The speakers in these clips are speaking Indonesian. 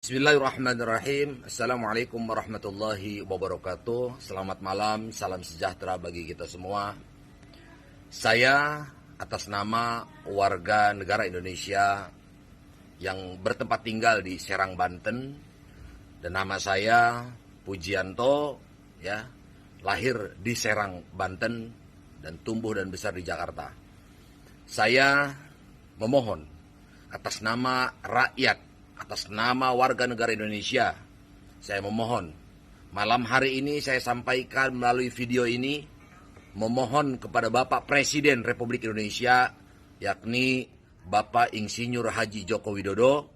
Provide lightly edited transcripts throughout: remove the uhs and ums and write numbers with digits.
Bismillahirrahmanirrahim. Assalamualaikum warahmatullahi wabarakatuh. Selamat malam, salam sejahtera bagi kita semua. Saya atas nama warga negara Indonesia yang bertempat tinggal di Serang, Banten, dan nama saya Pujianto, ya, lahir di Serang, Banten, dan tumbuh dan besar di Jakarta. Saya memohon atas nama rakyat, atas nama warga negara Indonesia, saya memohon, malam hari ini saya sampaikan melalui video ini, memohon kepada Bapak Presiden Republik Indonesia, yakni Bapak Insinyur Haji Joko Widodo,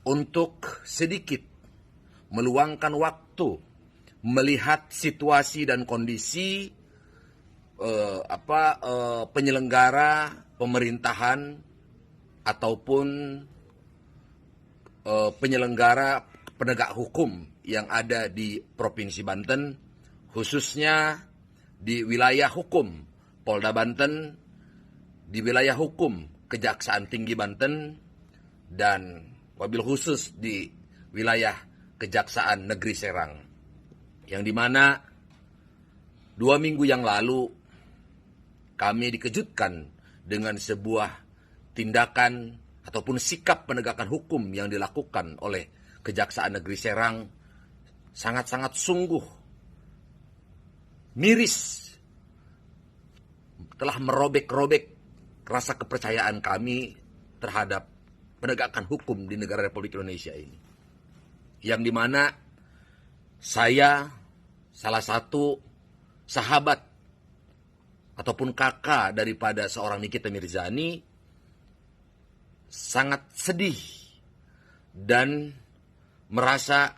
untuk sedikit meluangkan waktu melihat situasi dan kondisi penyelenggara pemerintahan ataupun penyelenggara penegak hukum yang ada di Provinsi Banten, khususnya di wilayah hukum Polda Banten, di wilayah hukum Kejaksaan Tinggi Banten, dan wabil khusus di wilayah Kejaksaan Negeri Serang, yang dimana 2 minggu yang lalu kami dikejutkan dengan sebuah tindakan ataupun sikap penegakan hukum yang dilakukan oleh Kejaksaan Negeri Serang sangat-sangat sungguh miris, telah merobek-robek rasa kepercayaan kami terhadap penegakan hukum di negara Republik Indonesia ini. Yang dimana saya salah satu sahabat ataupun kakak daripada seorang Nikita Mirzani sangat sedih dan merasa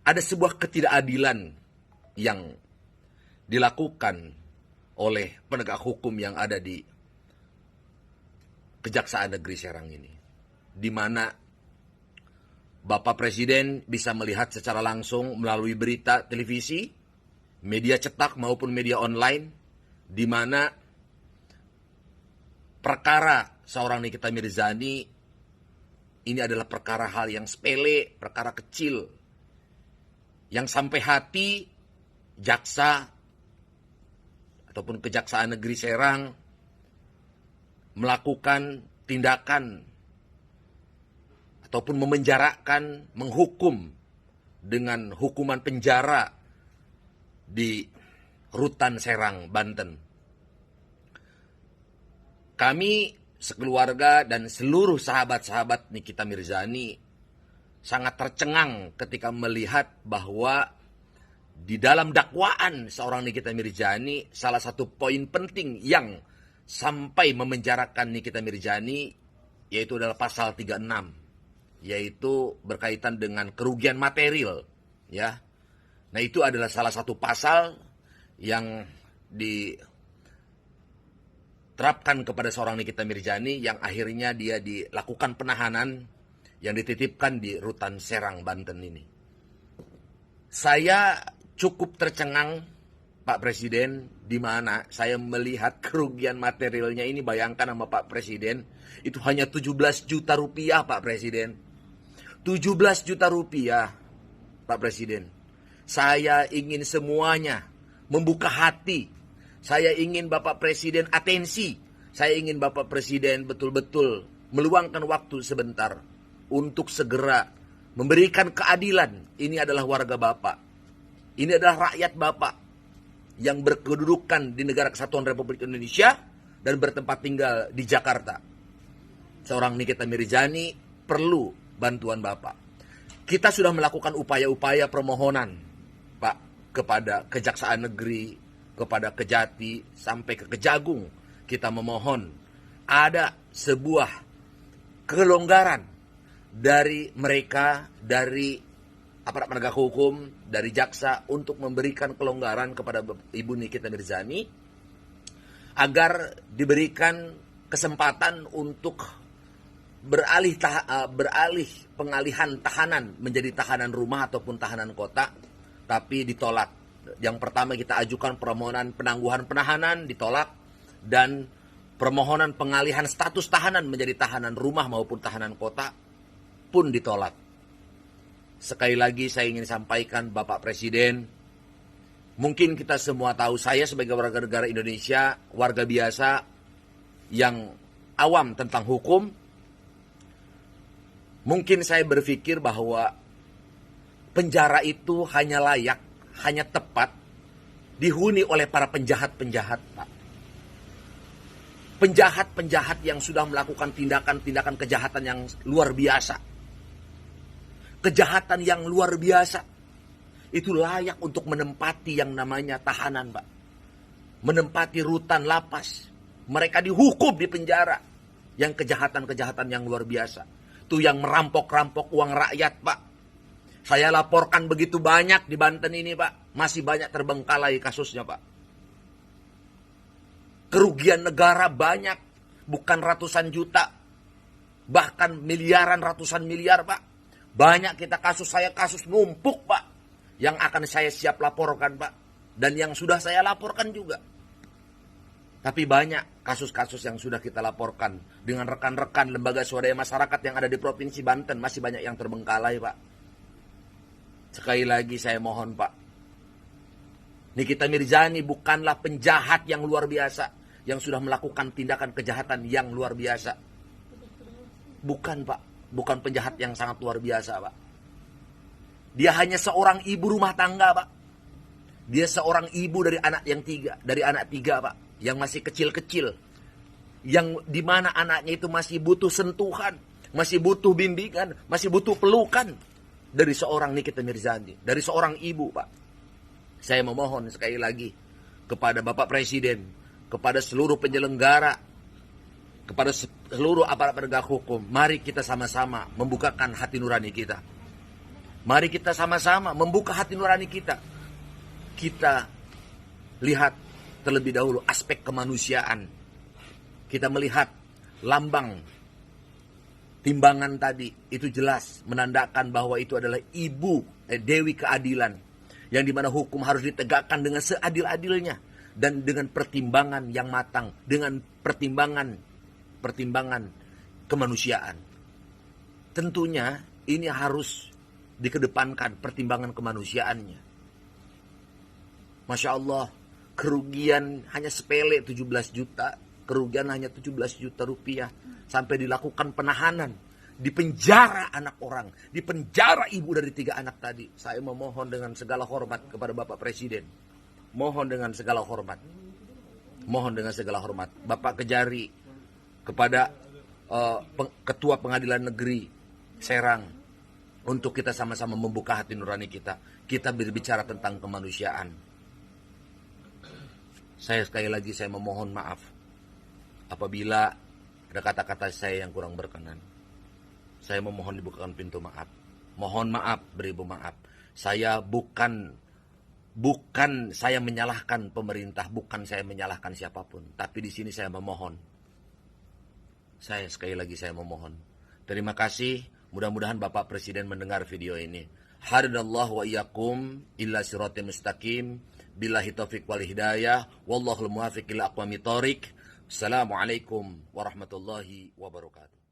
ada sebuah ketidakadilan yang dilakukan oleh penegak hukum yang ada di Kejaksaan Negeri Serang ini, di mana Bapak Presiden bisa melihat secara langsung melalui berita televisi, media cetak maupun media online, di mana perkara seorang Nikita Mirzani ini adalah perkara hal yang sepele, perkara kecil, yang sampai hati jaksa ataupun Kejaksaan Negeri Serang melakukan tindakan ataupun memenjarakan, menghukum dengan hukuman penjara di Rutan Serang, Banten. Kami sekeluarga dan seluruh sahabat-sahabat Nikita Mirzani sangat tercengang ketika melihat bahwa di dalam dakwaan seorang Nikita Mirzani, salah satu poin penting yang sampai memenjarakan Nikita Mirzani yaitu adalah pasal 36, yaitu berkaitan dengan kerugian material, ya. Nah, itu adalah salah satu pasal yang diterapkan kepada seorang Nikita Mirzani yang akhirnya dia dilakukan penahanan yang dititipkan di Rutan Serang, Banten ini. Saya cukup tercengang, Pak Presiden, di mana saya melihat kerugian materialnya ini. Bayangkan sama Pak Presiden, itu hanya 17 juta rupiah, Pak Presiden. 17 juta rupiah, Pak Presiden. Saya ingin semuanya membuka hati. Saya ingin Bapak Presiden atensi. Saya ingin Bapak Presiden betul-betul meluangkan waktu sebentar untuk segera memberikan keadilan. Ini adalah warga Bapak. Ini adalah rakyat Bapak yang berkedudukan di Negara Kesatuan Republik Indonesia dan bertempat tinggal di Jakarta. Seorang Nikita Mirzani perlu bantuan Bapak. Kita sudah melakukan upaya-upaya permohonan, Pak, kepada Kejaksaan Negeri, kepada Kejati, sampai ke Kejagung. Kita memohon ada sebuah kelonggaran dari mereka, dari aparat penegak hukum, dari jaksa, untuk memberikan kelonggaran kepada Ibu Nikita Mirzani agar diberikan kesempatan untuk beralih pengalihan tahanan menjadi tahanan rumah ataupun tahanan kota, tapi ditolak. Yang pertama kita ajukan permohonan penangguhan penahanan, ditolak, dan permohonan pengalihan status tahanan menjadi tahanan rumah maupun tahanan kota pun ditolak. Sekali lagi saya ingin sampaikan Bapak Presiden, mungkin kita semua tahu, saya sebagai warga negara Indonesia, warga biasa yang awam tentang hukum, mungkin saya berpikir bahwa penjara itu hanya layak, hanya tepat dihuni oleh para penjahat-penjahat, Pak. Penjahat-penjahat yang sudah melakukan tindakan-tindakan kejahatan yang luar biasa. Kejahatan yang luar biasa. Itu layak untuk menempati yang namanya tahanan, Pak. Menempati rutan lapas. Mereka dihukum di penjara. Yang kejahatan-kejahatan yang luar biasa. Itu yang merampok-rampok uang rakyat, Pak. Saya laporkan begitu banyak di Banten ini, Pak. Masih banyak terbengkalai kasusnya, Pak. Kerugian negara banyak, bukan ratusan juta, bahkan miliaran, ratusan miliar, Pak. Banyak kita saya kasus numpuk, Pak, yang akan saya siap laporkan, Pak. Dan yang sudah saya laporkan juga. Tapi banyak kasus-kasus yang sudah kita laporkan dengan rekan-rekan lembaga swadaya masyarakat yang ada di Provinsi Banten, masih banyak yang terbengkalai, Pak. Sekali lagi saya mohon, Pak. Nikita Mirzani bukanlah penjahat yang luar biasa, yang sudah melakukan tindakan kejahatan yang luar biasa. Bukan, Pak. Bukan penjahat yang sangat luar biasa, Pak. Dia hanya seorang ibu rumah tangga, Pak. Dia seorang ibu dari anak tiga, Pak. Yang masih kecil-kecil. Yang dimana anaknya itu masih butuh sentuhan. Masih butuh bimbingan. Masih butuh pelukan. Dari seorang Nikita Mirzani. Dari seorang ibu, Pak. Saya memohon sekali lagi kepada Bapak Presiden, kepada seluruh penyelenggara, kepada seluruh aparat penegak hukum, mari kita sama-sama membukakan hati nurani kita. Mari kita sama-sama membuka hati nurani kita. Kita lihat terlebih dahulu aspek kemanusiaan. Kita melihat lambang timbangan tadi, itu jelas menandakan bahwa itu adalah ibu Dewi Keadilan. Yang dimana hukum harus ditegakkan dengan seadil-adilnya. Dan dengan pertimbangan yang matang. Dengan pertimbangan kemanusiaan. Tentunya ini harus dikedepankan pertimbangan kemanusiaannya. Masya Allah, kerugian hanya sepele 17 juta. Kerugian hanya 17 juta rupiah. Sampai dilakukan penahanan. Dipenjara anak orang, dipenjara ibu dari 3 anak tadi. Saya memohon dengan segala hormat kepada Bapak Presiden. Mohon dengan segala hormat. Mohon dengan segala hormat. Bapak Kejari, kepada Ketua Pengadilan Negeri Serang, untuk kita sama-sama membuka hati nurani kita. Kita berbicara tentang kemanusiaan. Saya sekali lagi saya memohon maaf apabila ada kata-kata saya yang kurang berkenan. Saya memohon dibukakan pintu maaf. Mohon maaf, beribu maaf. Saya bukan saya menyalahkan pemerintah, bukan saya menyalahkan siapapun. Tapi di sini saya memohon. Saya sekali lagi saya memohon. Terima kasih. Mudah-mudahan Bapak Presiden mendengar video ini. Hadanallahu wa iyyakum illa siratal mustaqim. Billahi taufiq wal hidayah. Wallahul muwaffiq ila aqwamit thoriq. Assalamualaikum warahmatullahi wabarakatuh.